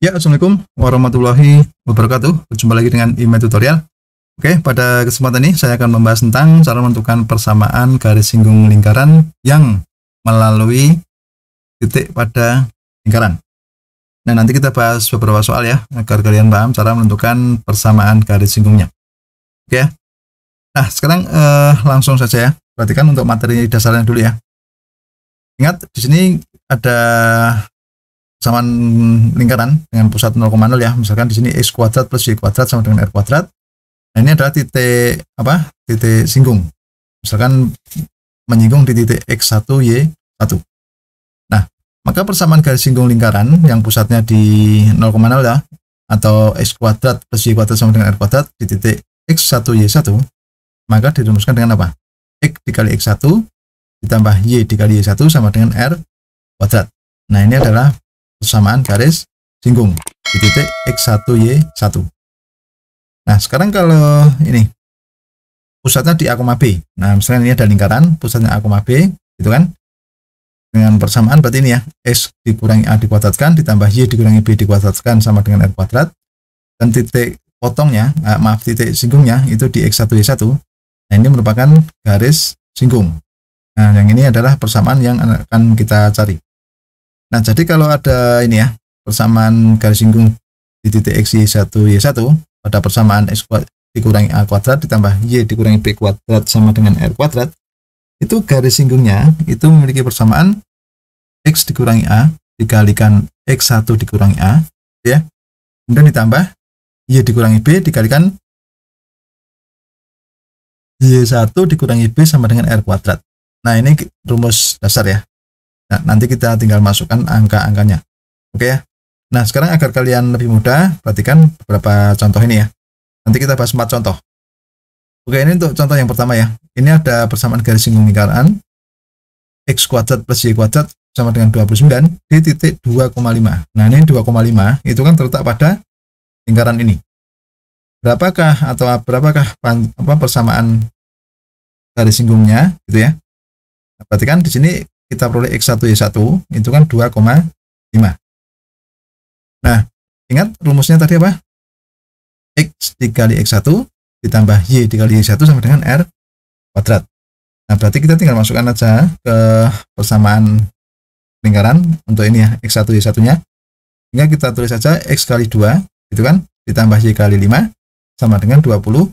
Ya, Assalamualaikum warahmatullahi wabarakatuh. Berjumpa lagi dengan IMA Tutorial. Oke, pada kesempatan ini saya akan membahas tentang cara menentukan persamaan garis singgung lingkaran yang melalui titik pada lingkaran. Nah, nanti kita bahas beberapa soal ya, agar kalian paham cara menentukan persamaan garis singgungnya. Oke ya. Nah, sekarang langsung saja ya. Perhatikan untuk materi dasarnya dulu ya. Ingat, di sini ada persamaan lingkaran dengan pusat 0,0 ya. Misalkan di sini x kuadrat plus y kuadrat sama dengan r kuadrat. Nah, ini adalah titik titik singgung. Misalkan menyinggung di titik x1 y1. Nah, maka persamaan garis singgung lingkaran yang pusatnya di 0,0 ya, atau x kuadrat plus y kuadrat sama dengan r kuadrat di titik x1 y1, maka dirumuskan dengan apa? X dikali x1 ditambah y dikali y1 sama dengan r kuadrat. Nah, ini adalah persamaan garis singgung di titik x1 y1. Nah, sekarang kalau ini pusatnya di A, B. Nah, misalnya ini ada lingkaran, pusatnya A, B, gitu kan? Dengan persamaan berarti ini ya, x dikurangi a dikuadratkan ditambah y dikurangi b dikuadratkan sama dengan r kuadrat. Dan titik potongnya, titik singgungnya itu di x1 y1. Nah, ini merupakan garis singgung. Nah, yang ini adalah persamaan yang akan kita cari. Nah, jadi kalau ada ini ya, persamaan garis singgung di titik x y1 y1 pada persamaan x dikurangi a kuadrat ditambah y dikurangi b kuadrat sama dengan r kuadrat, itu garis singgungnya itu memiliki persamaan x dikurangi a dikalikan x1 dikurangi a ya, kemudian ditambah y dikurangi b dikalikan y1 dikurangi b sama dengan r kuadrat. Nah, ini rumus dasar ya. Nah, nanti kita tinggal masukkan angka-angkanya. Oke ya. Nah, sekarang agar kalian lebih mudah, perhatikan beberapa contoh ini ya. Nanti kita bahas 4 contoh. Oke, ini untuk contoh yang pertama ya. Ini ada persamaan garis singgung lingkaran x kuadrat plus y kuadrat sama dengan 29 di titik 2,5. Nah, ini 2,5 itu kan terletak pada lingkaran ini. Berapakah persamaan garis singgungnya gitu ya. Nah, perhatikan di sini kita peroleh x1 y1 itu kan 2,5. Nah, ingat rumusnya tadi apa? X dikali x1 ditambah y dikali y1 sama dengan r kuadrat. Nah, berarti kita tinggal masukkan aja ke persamaan lingkaran untuk ini ya, x1 y1 nya. Hingga kita tulis saja x kali 2 gitu kan, ditambah y kali 5 sama dengan 29.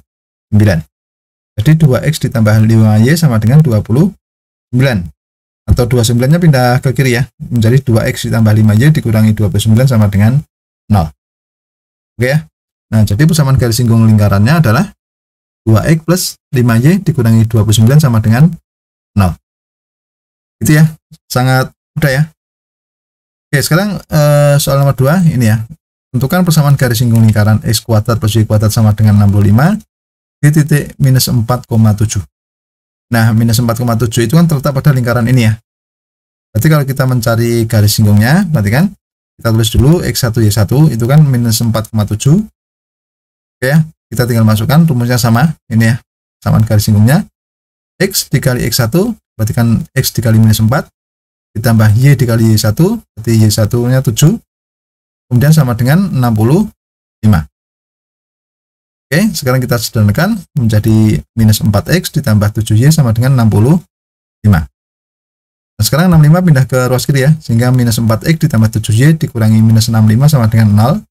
Jadi 2x ditambah 5y sama dengan 29. Atau 29-nya pindah ke kiri ya, menjadi 2x ditambah 5y dikurangi 29 sama dengan 0. Oke ya. Nah, jadi persamaan garis singgung lingkarannya adalah 2x plus 5y dikurangi 29 sama dengan 0. Itu ya, sangat mudah ya. Oke, sekarang soal nomor 2 ini ya. Tentukan persamaan garis singgung lingkaran x kuadrat plus y kuadrat sama dengan 65 di titik minus 4,7. Nah, minus 4,7 itu kan terletak pada lingkaran ini ya. Berarti kalau kita mencari garis singgungnya, berarti kan kita tulis dulu x1 y1 itu kan minus 4,7. Oke ya, kita tinggal masukkan rumusnya sama, ini ya, persamaan garis singgungnya. X dikali x1, berarti kan x dikali minus 4, ditambah y dikali y1, berarti y1 nya 7, kemudian sama dengan 65. Oke, sekarang kita sederhanakan menjadi minus 4x ditambah 7y sama dengan 65. Nah, sekarang 65 pindah ke ruas kiri ya, sehingga minus 4x ditambah 7y dikurangi minus 65 sama dengan 0.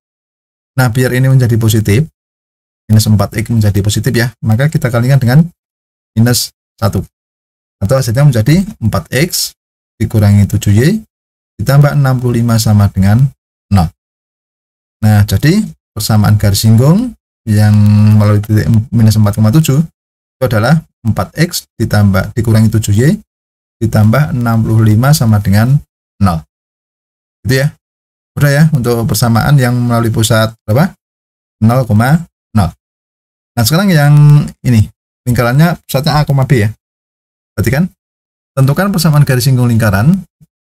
Nah, biar ini menjadi positif, minus 4x menjadi positif ya, maka kita kalikan dengan minus 1. Atau hasilnya menjadi 4x dikurangi 7y ditambah 65 sama dengan 0. Nah, jadi persamaan garis singgung yang melalui titik minus 4,7 itu adalah 4x dikurangi 7y ditambah 65 sama dengan 0. Gitu ya. Udah ya untuk persamaan yang melalui pusat berapa? 0,0. Nah, sekarang yang ini lingkarannya pusatnya A, B ya. Berarti kan tentukan persamaan garis singgung lingkaran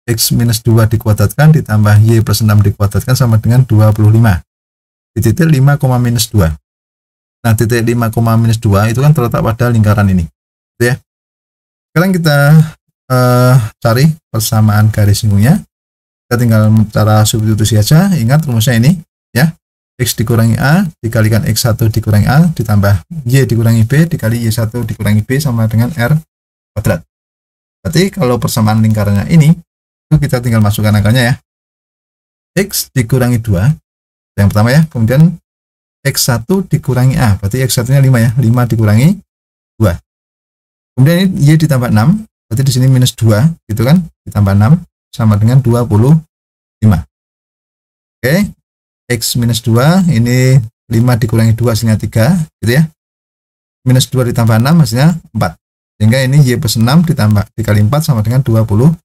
x minus 2 dikuadratkan ditambah y plus 6 dikuadratkan sama dengan 25 di titik 5, minus 2. Nah, titik 5, minus 2 itu kan terletak pada lingkaran ini. Gitu ya. Sekarang kita cari persamaan garis singgungnya. Kita tinggal cara substitusi aja. Ingat rumusnya ini ya. X dikurangi A dikalikan X1 dikurangi A ditambah Y dikurangi B dikali Y1 dikurangi B sama dengan R kuadrat. Berarti kalau persamaan lingkarannya ini, itu kita tinggal masukkan angkanya ya. X dikurangi 2, yang pertama ya, kemudian X1 dikurangi A, berarti X1 nya 5 ya, 5 dikurangi 2. Kemudian ini Y ditambah 6, berarti di sini minus 2, gitu kan, ditambah 6, sama dengan 25. Oke. X minus 2, ini 5 dikurangi 2 hasilnya 3, gitu ya. Minus 2 ditambah 6 hasilnya 4. Sehingga ini Y plus 6 ditambah dikali 4 sama dengan 25.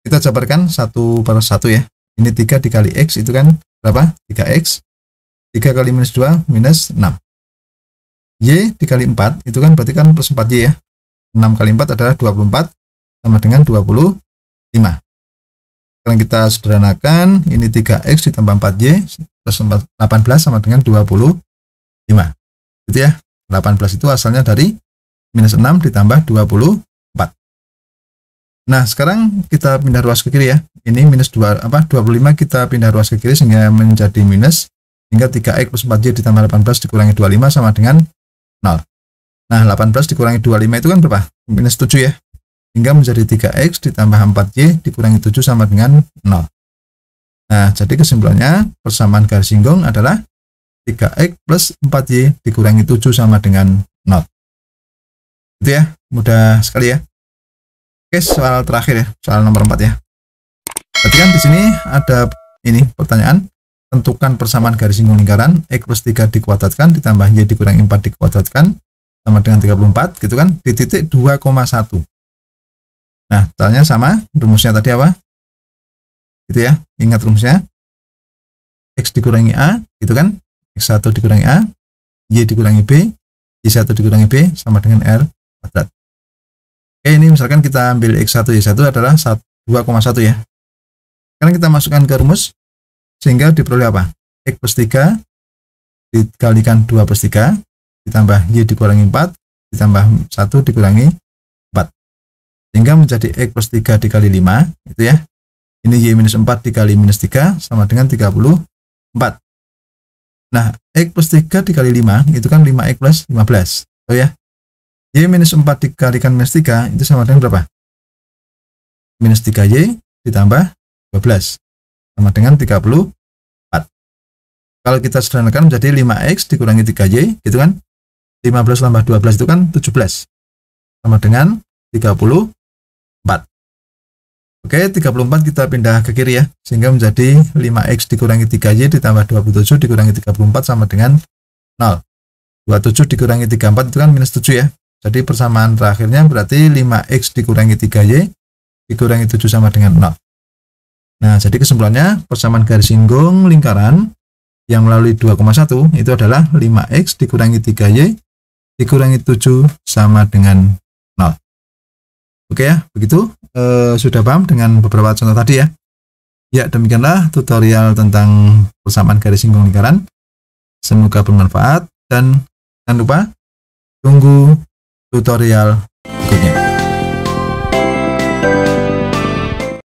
Kita jabarkan satu per satu ya. Ini 3 dikali X itu kan berapa? 3X. 3 kali minus 2 minus 6. Y dikali 4 itu kan berarti kan plus 4Y ya. 6 kali 4 adalah 24 sama dengan 25. Sekarang kita sederhanakan, ini 3X ditambah 4Y plus 18 sama dengan 25. Gitu ya. 18 itu asalnya dari minus 6 ditambah 24. Nah, sekarang kita pindah ruas ke kiri ya. Ini minus 25 kita pindah ruas ke kiri sehingga menjadi minus, hingga 3X plus 4Y ditambah 18 dikurangi 25 sama dengan 0. Nah, 18 dikurangi 25 itu kan berapa? Minus 7 ya. Hingga menjadi 3X ditambah 4Y dikurangi 7 sama dengan 0. Nah, jadi kesimpulannya persamaan garis singgung adalah 3X plus 4Y dikurangi 7 sama dengan 0. Itu ya, mudah sekali ya. Oke, soal terakhir ya, soal nomor 4 ya. Berarti kan di sini ada ini pertanyaan, tentukan persamaan garis singgung lingkaran X plus 3 dikuadratkan ditambah Y dikurangi 4 dikuadratkan sama dengan 34 gitu kan, di titik 2,1. Nah, caranya sama, rumusnya tadi apa? Gitu ya, ingat rumusnya. X dikurangi A, gitu kan? X1 dikurangi A, Y dikurangi B, Y1 dikurangi B, sama dengan R kuadrat. Oke, ini misalkan kita ambil X1, Y1 adalah 2,1 ya. Sekarang kita masukkan ke rumus, sehingga diperoleh apa? X plus 3 dikalikan 2 plus 3, ditambah Y dikurangi 4, ditambah 1 dikurangi 4. Sehingga menjadi X plus 3 dikali 5, itu ya. Ini Y minus 4 dikali minus 3, sama dengan 34. Nah, X plus 3 dikali 5, itu kan 5X plus 15. Oh ya. Y minus 4 dikalikan minus 3, itu sama dengan berapa? Minus 3Y ditambah 12. Sama dengan 34. Kalau kita sederhanakan menjadi 5X dikurangi 3Y, gitu kan? 15 tambah 12 itu kan 17. Sama dengan 34. Oke, 34 kita pindah ke kiri ya, sehingga menjadi 5X dikurangi 3Y ditambah 27 dikurangi 34 sama dengan 0. 27 dikurangi 34 itu kan minus 7 ya. Jadi persamaan terakhirnya berarti 5X dikurangi 3Y dikurangi 7 sama dengan 0. Nah, jadi kesimpulannya persamaan garis singgung lingkaran yang melalui 2,1 itu adalah 5X dikurangi 3Y dikurangi 7 sama dengan 0. Oke ya, begitu. Sudah paham dengan beberapa contoh tadi ya. Ya, demikianlah tutorial tentang persamaan garis singgung lingkaran. Semoga bermanfaat dan jangan lupa tunggu tutorial